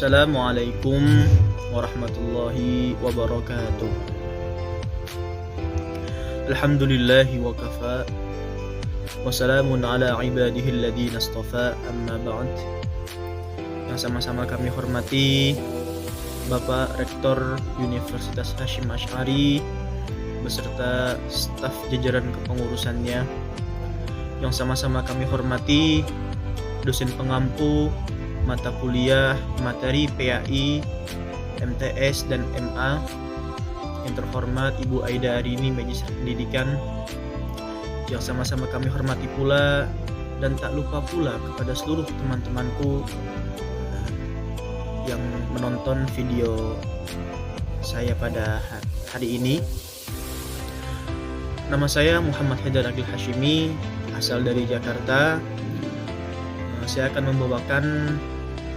Assalamualaikum warahmatullahi wabarakatuh. Alhamdulillahi wa kafa. Wassalamun ala ibadihi alladhina astafa, amma ba'd. Yang sama-sama kami hormati Bapak Rektor Universitas Hasyim Asy'ari beserta staf jajaran kepengurusannya. Yang sama-sama kami hormati dosen pengampu mata kuliah materi PAI, MTS dan MA yang terhormat Ibu Aida Arini, Magister Pendidikan. Yang sama-sama kami hormati pula dan tak lupa pula kepada seluruh teman-temanku yang menonton video saya pada hari ini. Nama saya Muhammad Haidar Agil Hashimi, asal dari Jakarta. Saya akan membawakan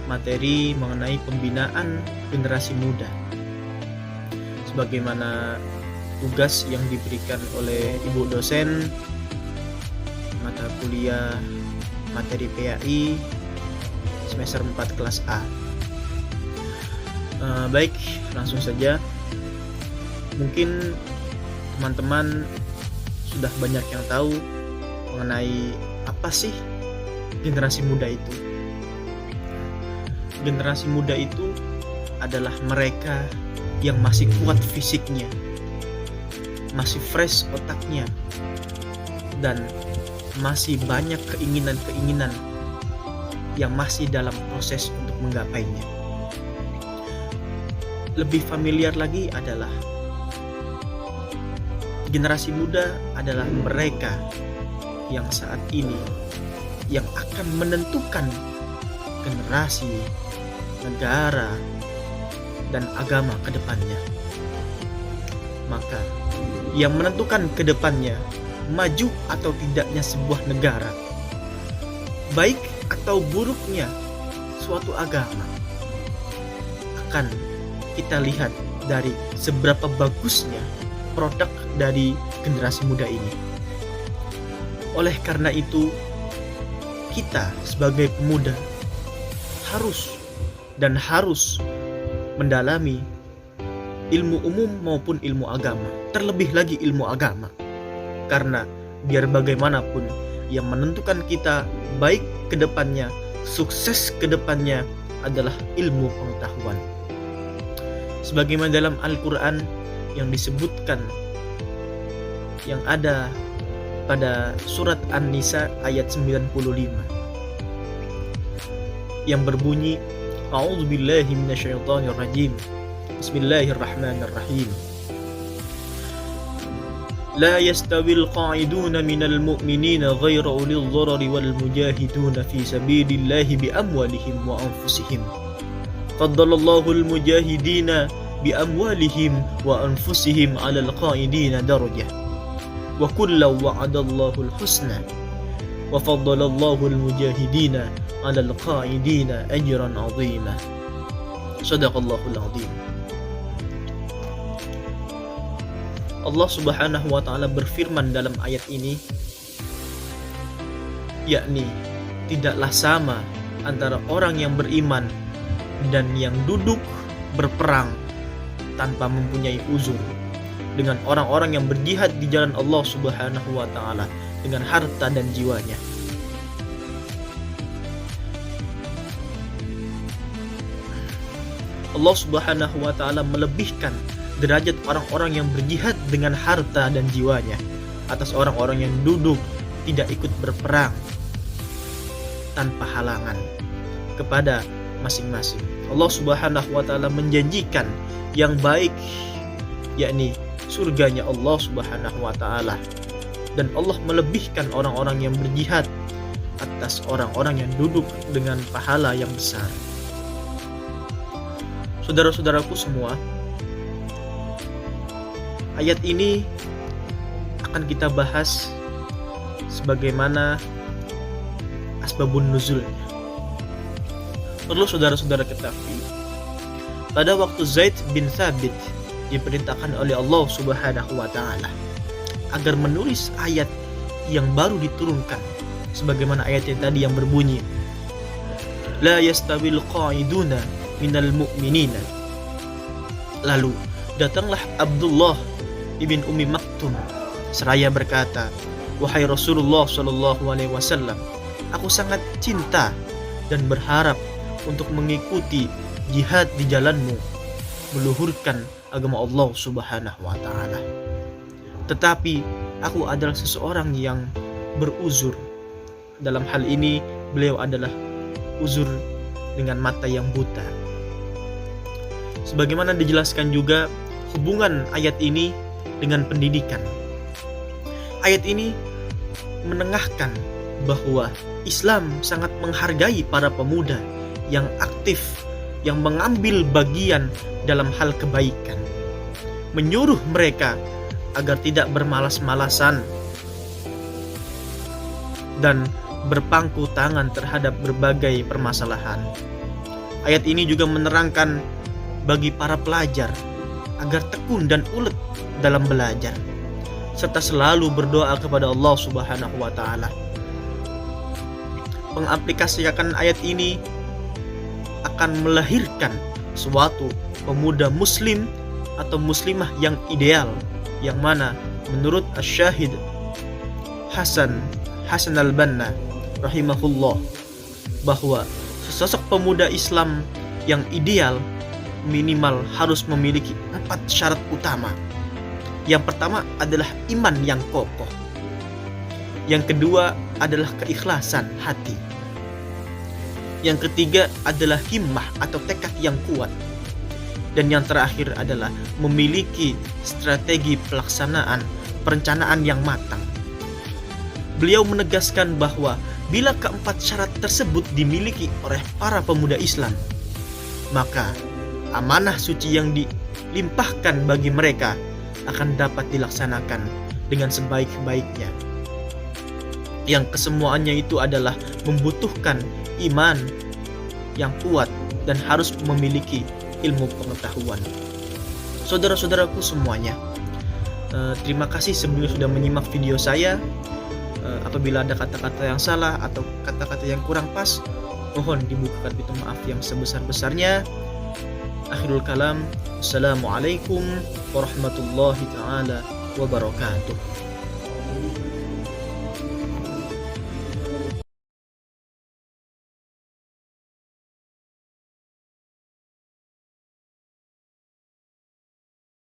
materi mengenai pembinaan generasi muda sebagaimana tugas yang diberikan oleh Ibu dosen mata kuliah materi PAI semester 4 kelas A. Baik, langsung saja. Mungkin teman-teman sudah banyak yang tahu mengenai apa sih generasi muda itu. Generasi muda itu adalah mereka yang masih kuat fisiknya, masih fresh otaknya, dan masih banyak keinginan-keinginan yang masih dalam proses untuk menggapainya. Lebih familiar lagi adalah generasi muda adalah mereka yang saat ini yang akan menentukan generasi, negara, dan agama ke depannya. Maka yang menentukan ke depannya maju atau tidaknya sebuah negara, baik atau buruknya suatu agama, akan kita lihat dari seberapa bagusnya produk dari generasi muda ini. Oleh karena itu, kita sebagai pemuda harus mendalami ilmu umum maupun ilmu agama, terlebih lagi ilmu agama, karena biar bagaimanapun yang menentukan kita baik ke depannya, sukses ke depannya adalah ilmu pengetahuan. Sebagaimana dalam Al-Quran yang disebutkan, yang ada pada surat An-Nisa ayat 95 yang berbunyi, A'udzubillahi minasyaitonirrajim. Bismillahirrahmanirrahim. La yastawil qa'iduna minal mu'minina ghairu ulil dharari wal mujahiduna fi sabilillahi bi amwalihim wa anfusihim. Faddalallahu al mujahidina bi amwalihim wa anfusihim 'alal qa'idina darajah. Wa kullu wa'adallahu al husna wa faddalallahu al mujahidina 'alal qa'idina ajran 'azima. Shadaqallahul 'azim. Allah Subhanahu wa taala berfirman dalam ayat ini, yakni tidaklah sama antara orang yang beriman dan yang duduk berperang tanpa mempunyai uzur dengan orang-orang yang berjihad di jalan Allah Subhanahu wa taala dengan harta dan jiwanya. Allah Subhanahu wa taala melebihkan derajat orang-orang yang berjihad dengan harta dan jiwanya atas orang-orang yang duduk tidak ikut berperang tanpa halangan kepada masing-masing. Allah Subhanahu wa taala menjanjikan yang baik, yakni surganya Allah Subhanahu wa taala, dan Allah melebihkan orang-orang yang berjihad atas orang-orang yang duduk dengan pahala yang besar. Saudara-saudaraku semua, ayat ini akan kita bahas sebagaimana asbabun nuzulnya. Perlu saudara-saudara ketahui, pada waktu Zaid bin Thabit diperintahkan oleh Allah Subhanahu wa taala agar menulis ayat yang baru diturunkan, sebagaimana ayat yang tadi yang berbunyi, La yastawil qa'iduna minal mu'minina. Lalu datanglah Abdullah ibn Ummi Maktum seraya berkata, "Wahai Rasulullah Shallallahu Alaihi Wasallam, aku sangat cinta dan berharap untuk mengikuti jihad di jalanmu, meluhurkan agama Allah Subhanahu wa Ta'ala. Tetapi aku adalah seseorang yang beruzur. Dalam hal ini beliau adalah uzur dengan mata yang buta." Sebagaimana dijelaskan juga hubungan ayat ini dengan pendidikan. Ayat ini menengahkan bahwa Islam sangat menghargai para pemuda yang aktif, yang mengambil bagian dalam hal kebaikan, menyuruh mereka agar tidak bermalas-malasan dan berpangku tangan terhadap berbagai permasalahan. Ayat ini juga menerangkan bagi para pelajar agar tekun dan ulet dalam belajar, serta selalu berdoa kepada Allah Subhanahu wa Ta'ala. Mengaplikasikan ayat ini akan melahirkan suatu pemuda muslim atau muslimah yang ideal, yang mana menurut Asy-Syahid Hasan al-Banna rahimahullah, bahwa sesosok pemuda Islam yang ideal minimal harus memiliki 4 syarat utama. Yang pertama adalah iman yang kokoh. Yang kedua adalah keikhlasan hati. Yang ketiga adalah himmah atau tekad yang kuat. Dan yang terakhir adalah memiliki strategi pelaksanaan, perencanaan yang matang. Beliau menegaskan bahwa bila keempat syarat tersebut dimiliki oleh para pemuda Islam, maka amanah suci yang dilimpahkan bagi mereka akan dapat dilaksanakan dengan sebaik-baiknya. Yang kesemuanya itu adalah membutuhkan iman yang kuat dan harus memiliki ilmu pengetahuan. Saudara-saudaraku semuanya, terima kasih sebelumnya sudah menyimak video saya. Apabila ada kata-kata yang salah atau kata-kata yang kurang pas, mohon dibukakan pintu maaf yang sebesar-besarnya. Akhirul kalam, assalamualaikum warahmatullahi taala wabarakatuh.